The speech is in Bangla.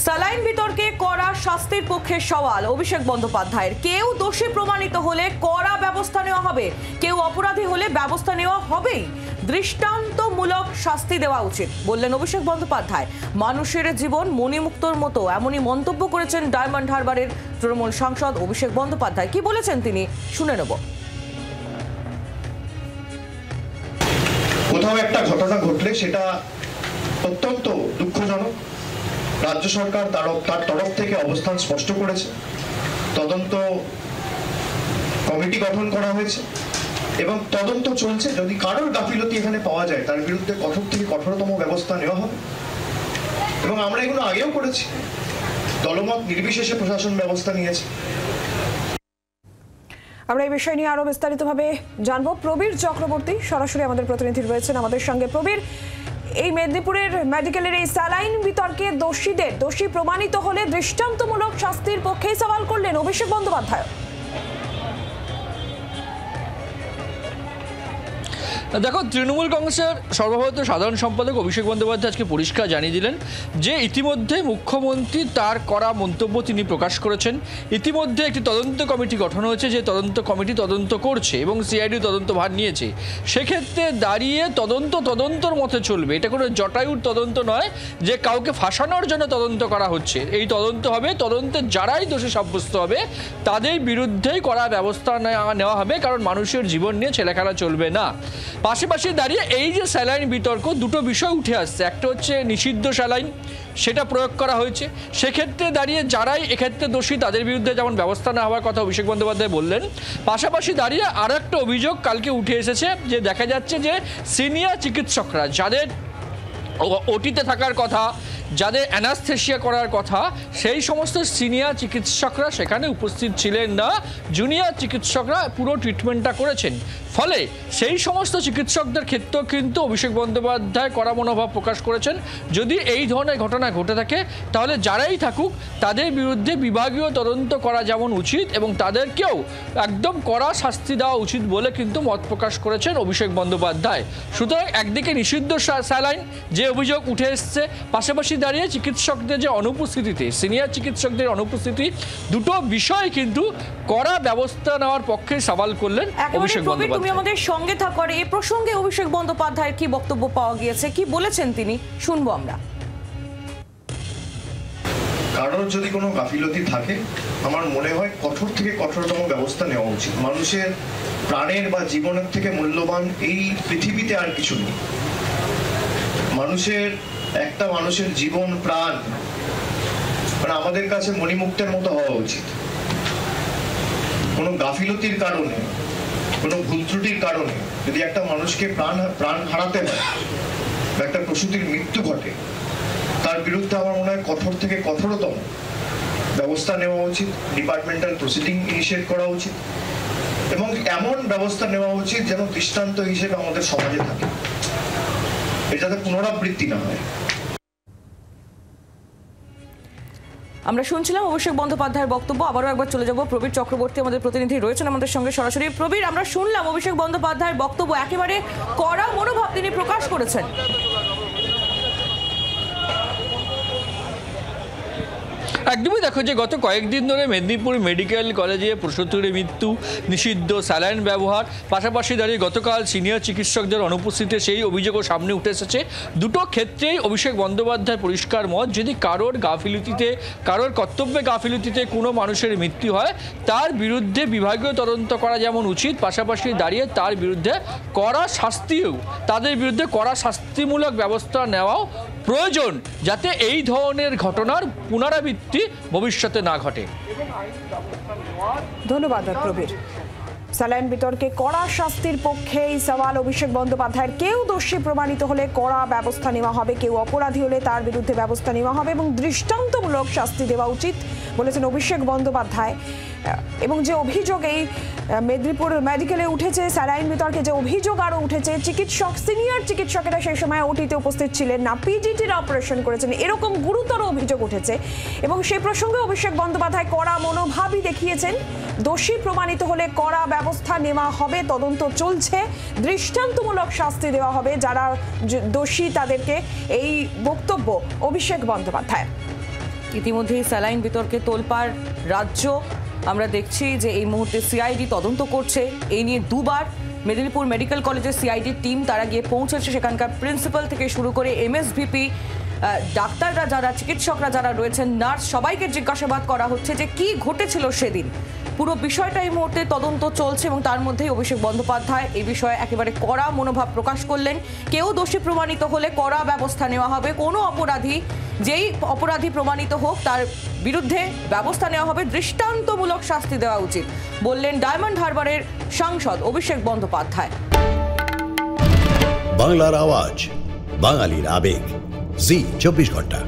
স্যালাইন বিতর্কে কড়া শাস্তির পক্ষে সওয়াল অভিষেক বন্দ্যোপাধ্যায়ের। কেউ দোষী প্রমাণিত হলে কড়া ব্যবস্থা নেওয়া হবে, কেউ অপরাধী হলে ব্যবস্থা নেওয়া হবেই। দৃষ্টান্তমূলক শাস্তি দেওয়া উচিত বললেন অভিষেক বন্দ্যোপাধ্যায়। মানুষের জীবন মণিমুক্তর মতো এমনই মন্তব্য করেছেন ডায়মন্ড হারবারের তৃণমূল সাংসদ অভিষেক বন্দ্যোপাধ্যায়। কি বলেছেন তিনি শুনে নেব। কোথাও একটা ঘটনা ঘটলে সেটা অত্যন্ত দুঃখজনক। রাজ্য সরকার তার তরফ থেকে অবস্থান স্পষ্ট করেছে, তদন্ত কমিটি গঠন করা হয়েছে এবং তদন্ত চলছে। যদি কারোর গাফিলতি এখানে পাওয়া যায় তার বিরুদ্ধে কঠোর থেকে কঠোরতম ব্যবস্থা নেওয়া হবে এবং আমরা এগুলো আগেও করেছি। দলমত নির্বিশেষে প্রশাসন ব্যবস্থা নিয়েছে। আমরা এই বিষয় নিয়ে আরো বিস্তারিতভাবে জানবো। প্রবীর চক্রবর্তী সরাসরি আমাদের প্রতিনিধি রয়েছেন আমাদের সঙ্গে। প্রবীর, এই মেদিনীপুরের মেডিকেলের এই স্যালাইন বিতর্কে দোষী প্রমাণিত হলে দৃষ্টান্তমূলক শাস্তির পক্ষেই সওয়াল করলেন অভিষেক বন্দ্যোপাধ্যায়। দেখো, তৃণমূল কংগ্রেসের সর্বভারতীয় সাধারণ সম্পাদক অভিষেক বন্দ্যোপাধ্যায় আজকে পরিষ্কার জানিয়ে দিলেন যে ইতিমধ্যে মুখ্যমন্ত্রী তার করা মন্তব্য তিনি প্রকাশ করেছেন। ইতিমধ্যে একটি তদন্ত কমিটি গঠন হয়েছে, যে তদন্ত কমিটি তদন্ত করছে এবং সিআইডি তদন্ত ভার নিয়েছে। সেক্ষেত্রে দাঁড়িয়ে তদন্তর মতে চলবে। এটা কোনো জটায়ুর তদন্ত নয় যে কাউকে ফাঁসানোর জন্য তদন্ত করা হচ্ছে। এই তদন্ত হবে, তদন্তে যারাই দোষী সাব্যস্ত হবে তাদের বিরুদ্ধেই কড়া ব্যবস্থা নেওয়া হবে, কারণ মানুষের জীবন নিয়ে ছেলেখেলা চলবে না। পাশাপাশি দাঁড়িয়ে এই যে স্যালাইন বিতর্ক, দুটো বিষয় উঠে আসছে। একটা হচ্ছে নিষিদ্ধ স্যালাইন, সেটা প্রয়োগ করা হয়েছে। সেক্ষেত্রে দাঁড়িয়ে যারাই এক্ষেত্রে দোষী তাদের বিরুদ্ধে যেমন ব্যবস্থা নেওয়া হওয়ার কথা অভিষেক বন্দ্যোপাধ্যায় বললেন। পাশাপাশি দাঁড়িয়ে আরও একটা অভিযোগ কালকে উঠে এসেছে, যে দেখা যাচ্ছে যে সিনিয়র চিকিৎসকরা যাদের ওটিতে থাকার কথা, যাদের অ্যানাস্থেশিয়া করার কথা, সেই সমস্ত সিনিয়র চিকিৎসকরা সেখানে উপস্থিত ছিলেন না। জুনিয়র চিকিৎসকরা পুরো ট্রিটমেন্টটা করেছেন। ফলে সেই সমস্ত চিকিৎসকদের ক্ষেত্রেও কিন্তু অভিষেক বন্দ্যোপাধ্যায় কড়া মনোভাব প্রকাশ করেছেন। যদি এই ধরনের ঘটনা ঘটে থাকে তাহলে যারাই থাকুক তাদের বিরুদ্ধে বিভাগীয় তদন্ত করা যেমন উচিত এবং তাদেরকেও একদম কড়া শাস্তি দেওয়া উচিত বলে কিন্তু মত প্রকাশ করেছেন অভিষেক বন্দ্যোপাধ্যায়। সুতরাং একদিকে নিষিদ্ধ স্যালাইন যে অভিযোগ উঠে এসছে, পাশাপাশি দাঁড়িয়ে চিকিৎসকদের যে অনুপস্থিতিতে, সিনিয়র চিকিৎসকদের অনুপস্থিতি, দুটো বিষয় কিন্তু কড়া ব্যবস্থা নেওয়ার পক্ষে সওয়াল করলেন অভিষেক বন্দ্যোপাধ্যায়। তুমি আমাদের সঙ্গে থাকার এই প্রসঙ্গে অভিষেক বন্দ্যোপাধ্যায়ের কি বক্তব্য পাওয়া গিয়েছে, কি বলেছেন তিনি শুনবো আমরা। কারোর যদি কোনো গাফিলতি থাকে আমার মনে হয় কঠোর থেকে কঠোরতম ব্যবস্থা নেওয়া উচিত। মানুষের প্রাণের বা জীবনের থেকে মূল্যবান এই পৃথিবীতে আর কিছু নেই। একটা মানুষের জীবন প্রাণ মানে আমাদের কাছে মণিমুক্তের মতো হওয়া উচিত। কোনো গাফিলতির কারণে, কোনো ভুল ত্রুটির কারণে যদি একটা মানুষকে প্রাণ হারাতে হয় বা একটা প্রসূতির মৃত্যু ঘটে, তার বিরুদ্ধে আমার মনে হয় কঠোর থেকে কঠোরতম ব্যবস্থা নেওয়া উচিত। ডিপার্টমেন্টাল প্রসিডিং ইনিশিয়েট করা উচিত এবং এমন ব্যবস্থা নেওয়া উচিত যেন দৃষ্টান্ত হিসেবে আমাদের সমাজে থাকে, এটা যাতে পুনরাবৃত্তি না হয়। আমরা শুনছিলাম অভিষেক বন্দ্যোপাধ্যায়ের বক্তব্য। আবারও একবার চলে যাব, প্রবীর চক্রবর্তী আমাদের প্রতিনিধি রয়েছেন আমাদের সঙ্গে সরাসরি। প্রবীর, আমরা শুনলাম অভিষেক বন্দ্যোপাধ্যায়ের বক্তব্য, একেবারে কড়া মনোভাব তিনি প্রকাশ করেছেন। একদমই দেখো, যে গত কয়েকদিন ধরে মেদিনীপুর মেডিকেল কলেজে প্রসূতির মৃত্যু, নিষিদ্ধ স্যালাইন ব্যবহার, পাশাপাশি দাঁড়িয়ে গতকাল সিনিয়র চিকিৎসকদের অনুপস্থিতিতে সেই অভিযোগও সামনে উঠে এসেছে। দুটো ক্ষেত্রেই অভিষেক বন্দ্যোপাধ্যায় পরিষ্কার মত, যদি কারোর গাফিলতিতে, কারোর কর্তব্যে গাফিলতিতে কোনো মানুষের মৃত্যু হয় তার বিরুদ্ধে বিভাগীয় তদন্ত করা যেমন উচিত, পাশাপাশি দাঁড়িয়ে তার বিরুদ্ধে কড়া শাস্তিও, তাদের বিরুদ্ধে কড়া শাস্তিমূলক ব্যবস্থা নেওয়াও প্রয়োজন, যাতে এই ধরনের ঘটনার পুনরাবৃত্তি ভবিষ্যতে না ঘটে। ধন্যবাদ প্রবীর। স্যালাইন বিতর্কে কড়া শাস্তির পক্ষেই সওয়াল অভিষেক বন্দ্যোপাধ্যায়ের। কেউ দোষী প্রমাণিত হলে কড়া ব্যবস্থা নেওয়া হবে, কেউ অপরাধী হলে তার বিরুদ্ধে ব্যবস্থা নেওয়া হবে এবং দৃষ্টান্তমূলক শাস্তি দেওয়া উচিত বলেছেন অভিষেক বন্দ্যোপাধ্যায়। এবং যে অভিযোগ এই মেদিনীপুর মেডিকেলে উঠেছে, স্যালাইন বিতর্কে যে অভিযোগ আরও উঠেছে, সিনিয়র চিকিৎসকেরা সেই সময় ওটিতে উপস্থিত ছিলেন না, পিজিটির অপারেশন করেছেন, এরকম গুরুতর অভিযোগ উঠেছে এবং সেই প্রসঙ্গে অভিষেক বন্দ্যোপাধ্যায় কড়া মনোভাবই দেখিয়েছেন। দোষী প্রমাণিত হলে কড়া ব্যবস্থা নেওয়া হবে, তদন্ত চলছে, দৃষ্টান্তমূলক শাস্তি দেওয়া হবে যারা দোষী তাদেরকে, এই বক্তব্য অভিষেক বন্দ্যোপাধ্যায়। ইতিমধ্যেই স্যালাইন বিতর্কে তোলপাড় রাজ্য। আমরা দেখছি যে এই মুহূর্তে সিআইডি তদন্ত করছে। এই নিয়ে দুবার মেদিনীপুর মেডিকেল কলেজের সিআইডি টিম তারা গিয়ে পৌঁছেছে। সেখানকার প্রিন্সিপাল থেকে শুরু করে এমএসভিপি, ডাক্তাররা যারা, চিকিৎসকরা যারা রয়েছেন, নার্স, সবাইকে জিজ্ঞাসাবাদ করা হচ্ছে যে কি ঘটেছিল সেদিন। পুরো বিষয়টা এই মুহূর্তে তদন্ত চলছে এবং তার মধ্যেই অভিষেক বন্দ্যোপাধ্যায় এই বিষয়ে একেবারে কড়া মনোভাব প্রকাশ করলেন। কেউ দোষী প্রমাণিত হলে কড়া ব্যবস্থা নেওয়া হবে। কোনো অপরাধী, যেই অপরাধী প্রমাণিত হোক, তার বিরুদ্ধে ব্যবস্থা নেওয়া হবে, দৃষ্টান্তমূলক শাস্তি দেওয়া উচিত বললেন ডায়মন্ড হারবারের সাংসদ অভিষেক বন্দ্যোপাধ্যায়। বাংলার আওয়াজ, বাঙালির আবেগ, জি 24 ঘন্টা।